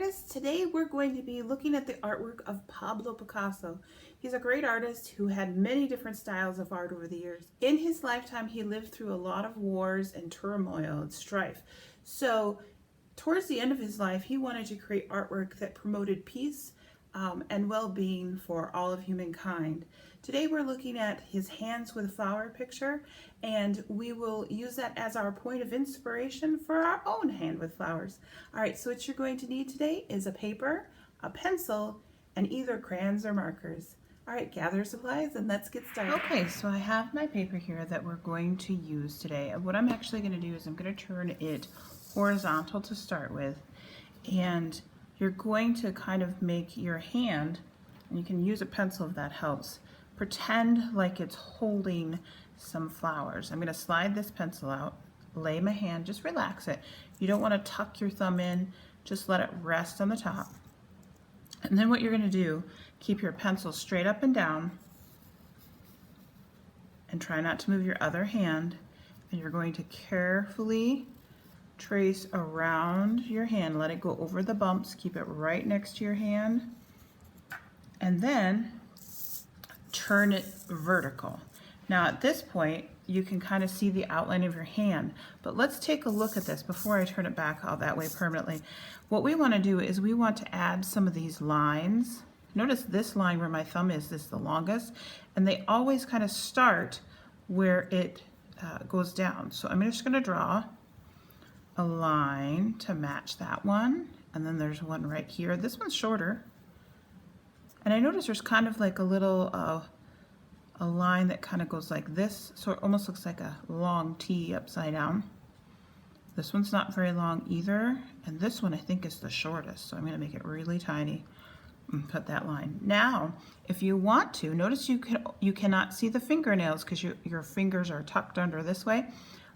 artists. Today we're going to be looking at the artwork of Pablo Picasso. He's a great artist who had many different styles of art over the years. In his lifetime, he lived through a lot of wars and turmoil and strife. So towards the end of his life, he wanted to create artwork that promoted peace and well-being for all of humankind. Today we're looking at his hands with flower picture, and we will use that as our point of inspiration for our own hand with flowers. All right, so what you're going to need today is a paper, a pencil, and either crayons or markers. All right, gather supplies and let's get started. Okay, so I have my paper here that we're going to use today. And what I'm actually going to do is I'm going to turn it horizontal to start with, and you're going to kind of make your hand, and you can use a pencil if that helps, pretend like it's holding some flowers. I'm going to slide this pencil out, lay my hand, just relax it. You don't want to tuck your thumb in, just let it rest on the top. And then what you're going to do, keep your pencil straight up and down, and try not to move your other hand, and you're going to carefully trace around your hand. Let it go over the bumps, keep it right next to your hand, and then turn it vertical. Now at this point you can kind of see the outline of your hand, but let's take a look at this before I turn it back all that way permanently. What we want to do is we want to add some of these lines. Notice this line where my thumb is, this is the longest, and they always kind of start where it goes down. So I'm just going to draw a line to match that one, and then there's one right here. This one's shorter, and I notice there's kind of like a little a line that kind of goes like this, so it almost looks like a long T upside down. This one's not very long either, and this one I think is the shortest, so I'm going to make it really tiny and put that line. Now if you want to, notice you cannot see the fingernails because your fingers are tucked under this way.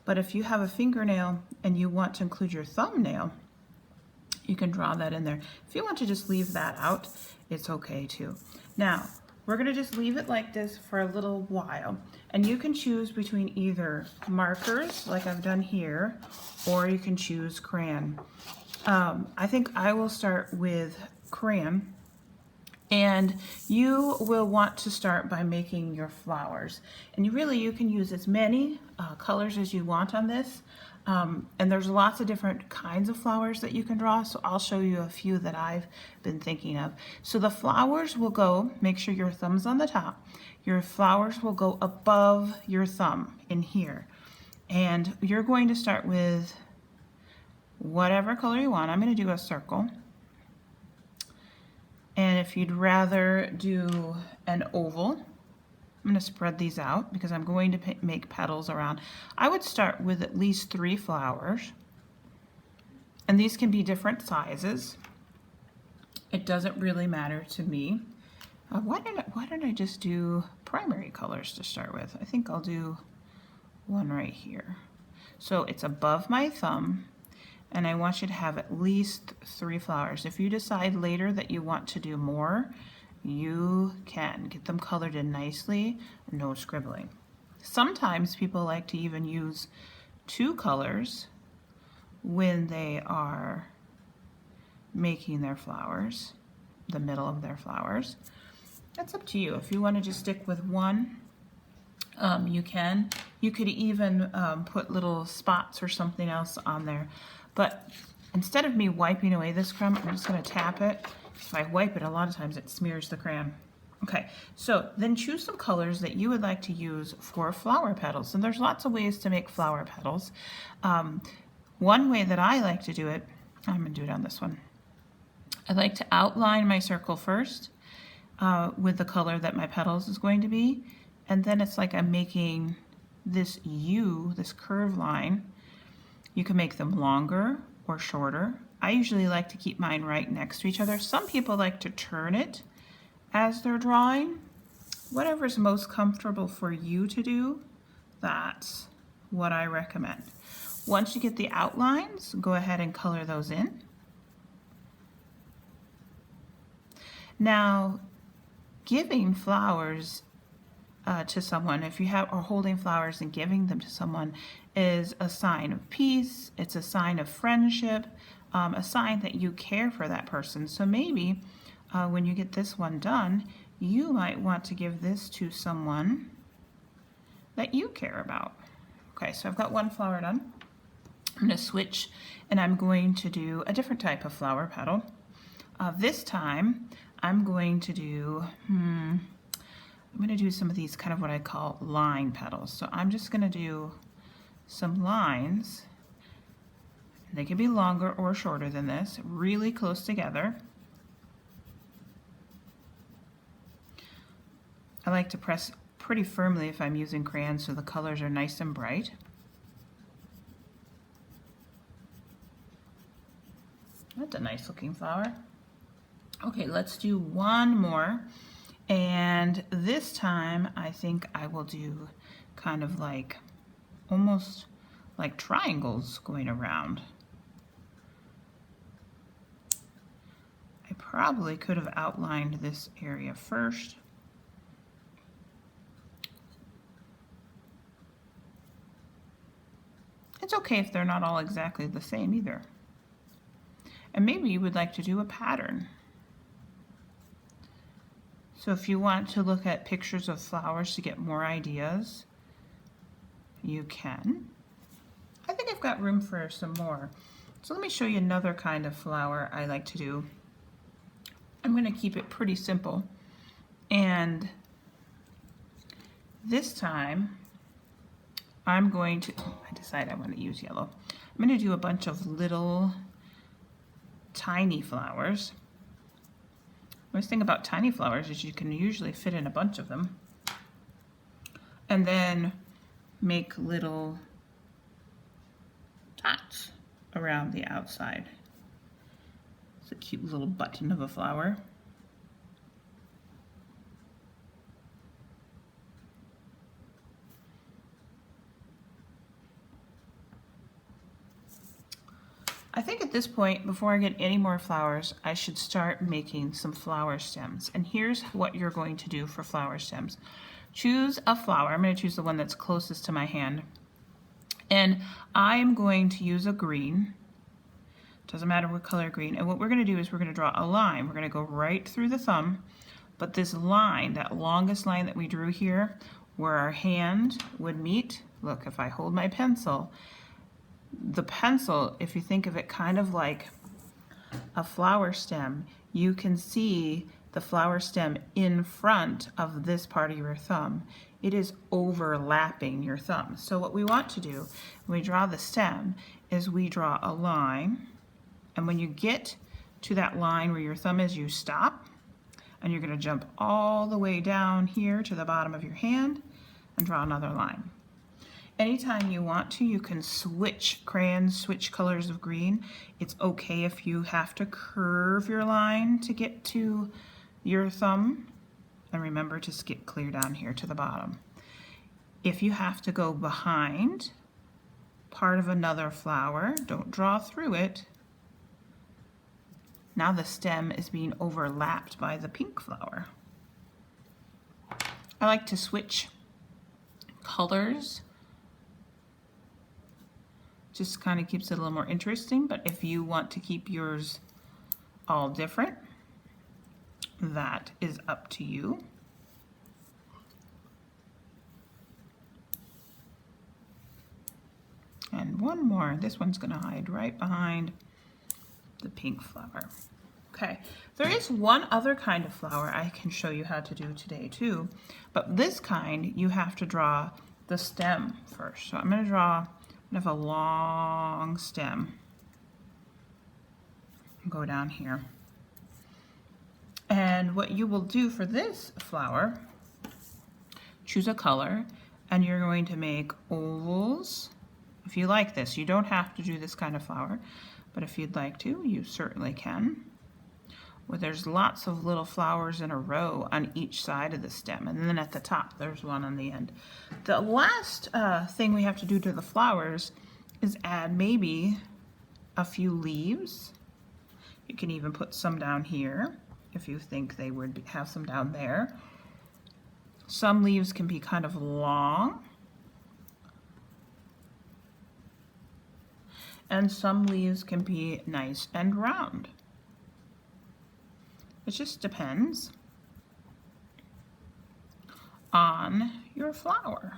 But if you have a fingernail and you want to include your thumbnail, you can draw that in there. If you want to just leave that out, it's okay too. Now, we're going to just leave it like this for a little while. And you can choose between either markers, like I've done here, or you can choose crayon. I think I will start with crayon. And you will want to start by making your flowers. And you can use as many colors as you want on this. And there's lots of different kinds of flowers that you can draw, so I'll show you a few that I've been thinking of. So the flowers will go, make sure your thumb's on the top, your flowers will go above your thumb in here. And you're going to start with whatever color you want. I'm going to do a circle. And if you'd rather do an oval, I'm going to spread these out because I'm going to make petals around. I would start with at least 3 flowers, and these can be different sizes. It doesn't really matter to me. Why don't I just do primary colors to start with? I think I'll do one right here. So it's above my thumb, and I want you to have at least 3 flowers. If you decide later that you want to do more, you can get them colored in nicely, no scribbling. Sometimes people like to even use 2 colors when they are making their flowers, the middle of their flowers. That's up to you. If you want to just stick with one, you can. You could even put little spots or something else on there. But instead of me wiping away this crumb, I'm just going to tap it. If I wipe it, a lot of times it smears the crayon. Okay, so then choose some colors that you would like to use for flower petals. And there's lots of ways to make flower petals. One way that I like to do it, I'm going to do it on this one. I like to outline my circle first with the color that my petals is going to be. And then it's like I'm making this U, this curved line. You can make them longer or shorter. I usually like to keep mine right next to each other. Some people like to turn it as they're drawing. Whatever's most comfortable for you to do, that's what I recommend. Once you get the outlines, go ahead and color those in. Now, giving flowers to someone, if you are holding flowers and giving them to someone, is a sign of peace. It's a sign of friendship. a sign that you care for that person. So maybe when you get this one done, you might want to give this to someone that you care about. Okay, so I've got one flower done. I'm going to switch and I'm going to do a different type of flower petal. This time I'm going to do, I'm going to do some of these kind of what I call line petals. So I'm just going to do some lines. They can be longer or shorter than this, really close together. I like to press pretty firmly if I'm using crayons so the colors are nice and bright. That's a nice looking flower. Okay, let's do one more. And this time I think I will do kind of like, almost like triangles going around. I probably could have outlined this area first. It's okay if they're not all exactly the same either. And maybe you would like to do a pattern. So if you want to look at pictures of flowers to get more ideas, you can. I think I've got room for some more. So let me show you another kind of flower I like to do. I'm going to keep it pretty simple. And this time, I'm going to, I decide I want to use yellow. I'm going to do a bunch of little tiny flowers. The nice thing about tiny flowers is you can usually fit in a bunch of them. And then make little dots around the outside. It's a cute little button of a flower. I think at this point, before I get any more flowers, I should start making some flower stems. And here's what you're going to do for flower stems. Choose a flower. I'm going to choose the one that's closest to my hand. And I'm going to use a green. Doesn't matter what color green. And what we're going to do is we're going to draw a line. We're going to go right through the thumb. But this line, that longest line that we drew here, where our hand would meet, look, if I hold my pencil, the pencil, if you think of it kind of like a flower stem, you can see the flower stem in front of this part of your thumb. It is overlapping your thumb. So what we want to do when we draw the stem is we draw a line, and when you get to that line where your thumb is, you stop, and you're going to jump all the way down here to the bottom of your hand and draw another line. Anytime you want to, you can switch crayons, switch colors of green. It's okay if you have to curve your line to get to your thumb. And remember to skip clear down here to the bottom. If you have to go behind part of another flower, don't draw through it. Now the stem is being overlapped by the pink flower. I like to switch colors. Just kind of keeps it a little more interesting, but if you want to keep yours all different, that is up to you. And one more. This one's going to hide right behind the pink flower. Okay, there is one other kind of flower I can show you how to do today too, but this kind you have to draw the stem first. So I'm going to draw kind of a long stem. Go down here. And what you will do for this flower, choose a color, and you're going to make ovals. If you like this, you don't have to do this kind of flower, but if you'd like to, you certainly can. Where there's lots of little flowers in a row on each side of the stem, and then at the top there's one on the end. The last thing we have to do to the flowers is add maybe a few leaves. You can even put some down here if you think they would have some down there. Some leaves can be kind of long. and some leaves can be nice and round. It just depends on your flower.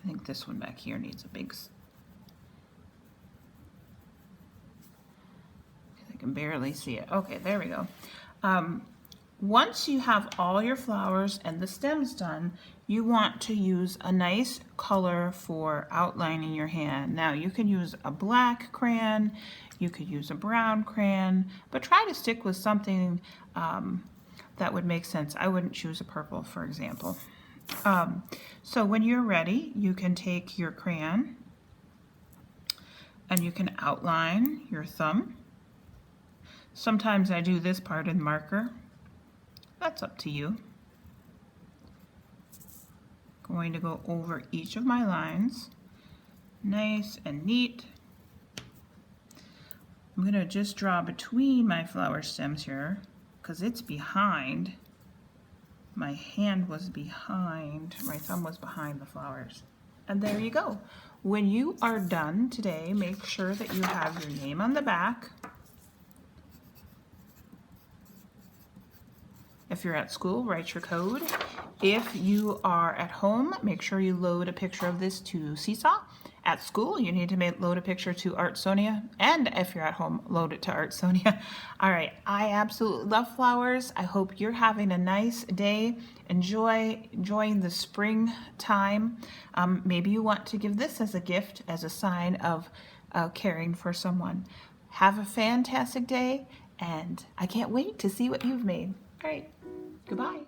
I think this one back here needs a big, I can barely see it. Okay, there we go. Once you have all your flowers and the stems done, you want to use a nice color for outlining your hand. Now you can use a black crayon, you could use a brown crayon, but try to stick with something that would make sense. I wouldn't choose a purple, for example. So when you're ready, you can take your crayon and you can outline your thumb. Sometimes I do this part in marker. That's up to you. Going to go over each of my lines, nice and neat. I'm going to just draw between my flower stems here because it's behind. My hand was behind, my thumb was behind the flowers. And there you go. When you are done today, make sure that you have your name on the back. If you're at school, write your code. If you are at home, make sure you load a picture of this to Seesaw. At school, you need to load a picture to Art Sonia. And if you're at home, load it to Art Sonia. All right, I absolutely love flowers. I hope you're having a nice day. Enjoying the springtime. Maybe you want to give this as a gift, as a sign of caring for someone. Have a fantastic day, and I can't wait to see what you've made. All right, goodbye.